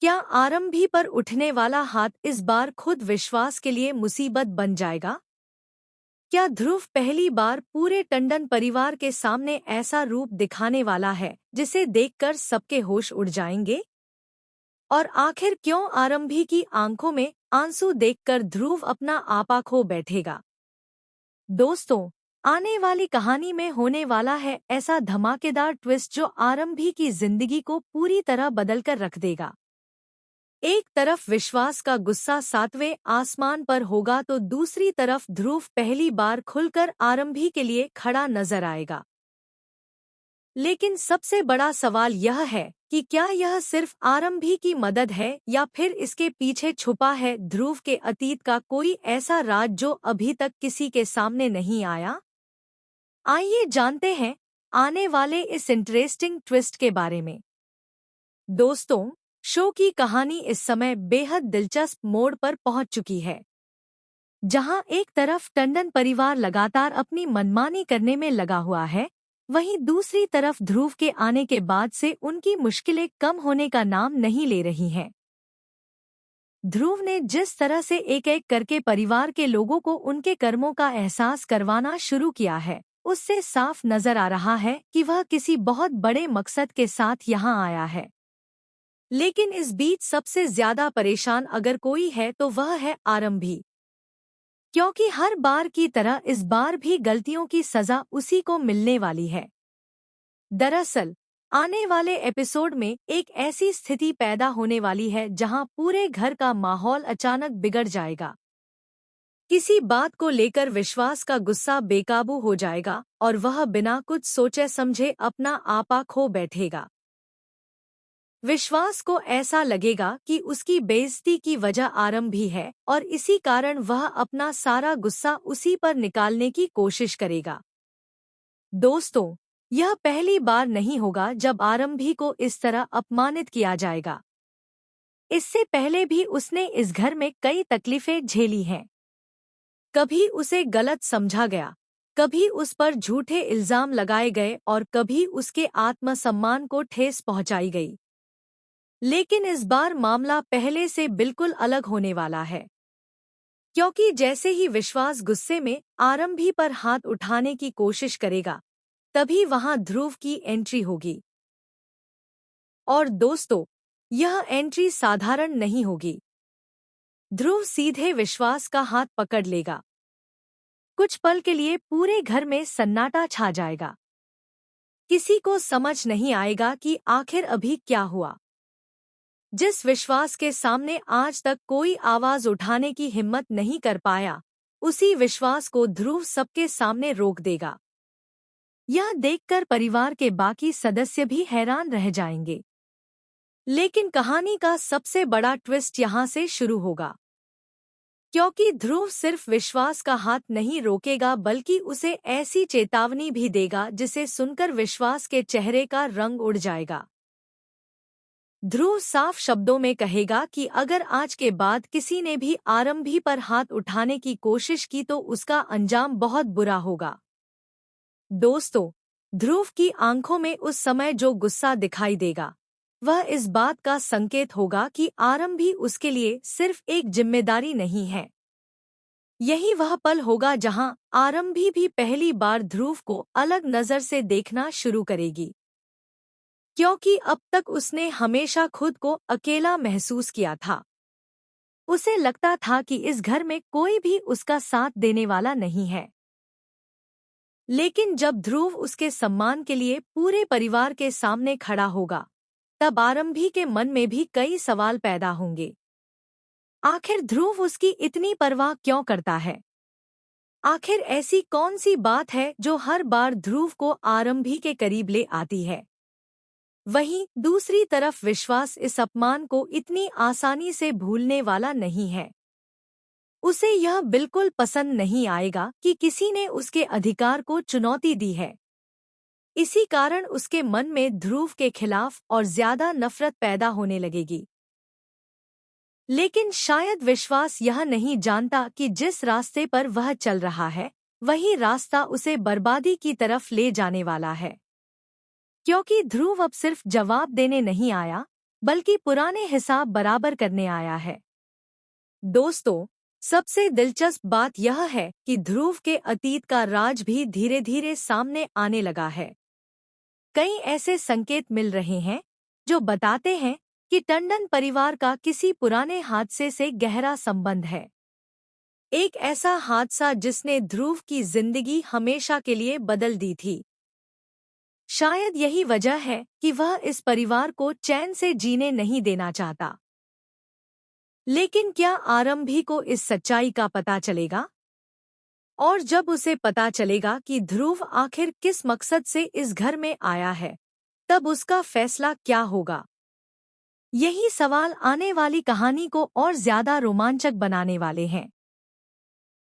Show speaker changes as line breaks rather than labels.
क्या आरंभी पर उठने वाला हाथ इस बार खुद विश्वास के लिए मुसीबत बन जाएगा? क्या ध्रुव पहली बार पूरे टंडन परिवार के सामने ऐसा रूप दिखाने वाला है जिसे देखकर सबके होश उड़ जाएंगे? और आखिर क्यों आरंभी की आंखों में आंसू देखकर ध्रुव अपना आपा खो बैठेगा? दोस्तों, आने वाली कहानी में होने वाला है ऐसा धमाकेदार ट्विस्ट जो आरंभी की जिंदगी को पूरी तरह बदलकर रख देगा। एक तरफ विश्वास का गुस्सा सातवें आसमान पर होगा तो दूसरी तरफ ध्रुव पहली बार खुलकर आरंभी के लिए खड़ा नजर आएगा। लेकिन सबसे बड़ा सवाल यह है कि क्या यह सिर्फ आरंभी की मदद है या फिर इसके पीछे छुपा है ध्रुव के अतीत का कोई ऐसा राज जो अभी तक किसी के सामने नहीं आया? आइए जानते हैं आने वाले इस इंटरेस्टिंग ट्विस्ट के बारे में। दोस्तों, शो की कहानी इस समय बेहद दिलचस्प मोड़ पर पहुंच चुकी है। जहां एक तरफ टंडन परिवार लगातार अपनी मनमानी करने में लगा हुआ है, वहीं दूसरी तरफ ध्रुव के आने के बाद से उनकी मुश्किलें कम होने का नाम नहीं ले रही हैं। ध्रुव ने जिस तरह से एक एक करके परिवार के लोगों को उनके कर्मों का एहसास करवाना शुरू किया है, उससे साफ नजर आ रहा है कि वह किसी बहुत बड़े मकसद के साथ यहाँ आया है। लेकिन इस बीच सबसे ज्यादा परेशान अगर कोई है तो वह है आरंभी, क्योंकि हर बार की तरह इस बार भी गलतियों की सजा उसी को मिलने वाली है। दरअसल आने वाले एपिसोड में एक ऐसी स्थिति पैदा होने वाली है जहां पूरे घर का माहौल अचानक बिगड़ जाएगा। किसी बात को लेकर विश्वास का गुस्सा बेकाबू हो जाएगा और वह बिना कुछ सोचे समझे अपना आपा खो बैठेगा। विश्वास को ऐसा लगेगा कि उसकी बेइज्जती की वजह आरंभी है और इसी कारण वह अपना सारा गुस्सा उसी पर निकालने की कोशिश करेगा। दोस्तों, यह पहली बार नहीं होगा जब आरंभी को इस तरह अपमानित किया जाएगा। इससे पहले भी उसने इस घर में कई तकलीफें झेली हैं। कभी उसे गलत समझा गया, कभी उस पर झूठे इल्जाम लगाए गए और कभी उसके आत्मसम्मान को ठेस पहुंचाई गई। लेकिन इस बार मामला पहले से बिल्कुल अलग होने वाला है, क्योंकि जैसे ही विश्वास गुस्से में आरंभी पर हाथ उठाने की कोशिश करेगा, तभी वहां ध्रुव की एंट्री होगी। और दोस्तों, यह एंट्री साधारण नहीं होगी। ध्रुव सीधे विश्वास का हाथ पकड़ लेगा। कुछ पल के लिए पूरे घर में सन्नाटा छा जाएगा। किसी को समझ नहीं आएगा कि आखिर अभी क्या हुआ। जिस विश्वास के सामने आज तक कोई आवाज उठाने की हिम्मत नहीं कर पाया, उसी विश्वास को ध्रुव सबके सामने रोक देगा। यह देखकर परिवार के बाकी सदस्य भी हैरान रह जाएंगे। लेकिन कहानी का सबसे बड़ा ट्विस्ट यहाँ से शुरू होगा, क्योंकि ध्रुव सिर्फ विश्वास का हाथ नहीं रोकेगा बल्कि उसे ऐसी चेतावनी भी देगा जिसे सुनकर विश्वास के चेहरे का रंग उड़ जाएगा। ध्रुव साफ शब्दों में कहेगा कि अगर आज के बाद किसी ने भी आरंभी पर हाथ उठाने की कोशिश की तो उसका अंजाम बहुत बुरा होगा। दोस्तों, ध्रुव की आंखों में उस समय जो गुस्सा दिखाई देगा, वह इस बात का संकेत होगा कि आरंभी उसके लिए सिर्फ एक जिम्मेदारी नहीं है। यही वह पल होगा जहां आरंभी भी पहली बार ध्रुव को अलग नजर से देखना शुरू करेगी, क्योंकि अब तक उसने हमेशा खुद को अकेला महसूस किया था। उसे लगता था कि इस घर में कोई भी उसका साथ देने वाला नहीं है। लेकिन जब ध्रुव उसके सम्मान के लिए पूरे परिवार के सामने खड़ा होगा, तब आरंभी के मन में भी कई सवाल पैदा होंगे। आखिर ध्रुव उसकी इतनी परवाह क्यों करता है? आखिर ऐसी कौन सी बात है जो हर बार ध्रुव को आरंभी के करीब ले आती है? वहीं दूसरी तरफ विश्वास इस अपमान को इतनी आसानी से भूलने वाला नहीं है। उसे यह बिल्कुल पसंद नहीं आएगा कि किसी ने उसके अधिकार को चुनौती दी है। इसी कारण उसके मन में ध्रुव के खिलाफ और ज्यादा नफरत पैदा होने लगेगी। लेकिन शायद विश्वास यह नहीं जानता कि जिस रास्ते पर वह चल रहा है, वही रास्ता उसे बर्बादी की तरफ ले जाने वाला है। क्योंकि ध्रुव अब सिर्फ जवाब देने नहीं आया, बल्कि पुराने हिसाब बराबर करने आया है। दोस्तों, सबसे दिलचस्प बात यह है कि ध्रुव के अतीत का राज भी धीरे धीरे सामने आने लगा है। कई ऐसे संकेत मिल रहे हैं जो बताते हैं कि टंडन परिवार का किसी पुराने हादसे से गहरा संबंध है। एक ऐसा हादसा जिसने ध्रुव की जिंदगी हमेशा के लिए बदल दी थी। शायद यही वजह है कि वह इस परिवार को चैन से जीने नहीं देना चाहता। लेकिन क्या आरंभी को इस सच्चाई का पता चलेगा? और जब उसे पता चलेगा कि ध्रुव आखिर किस मकसद से इस घर में आया है, तब उसका फैसला क्या होगा? यही सवाल आने वाली कहानी को और ज्यादा रोमांचक बनाने वाले हैं।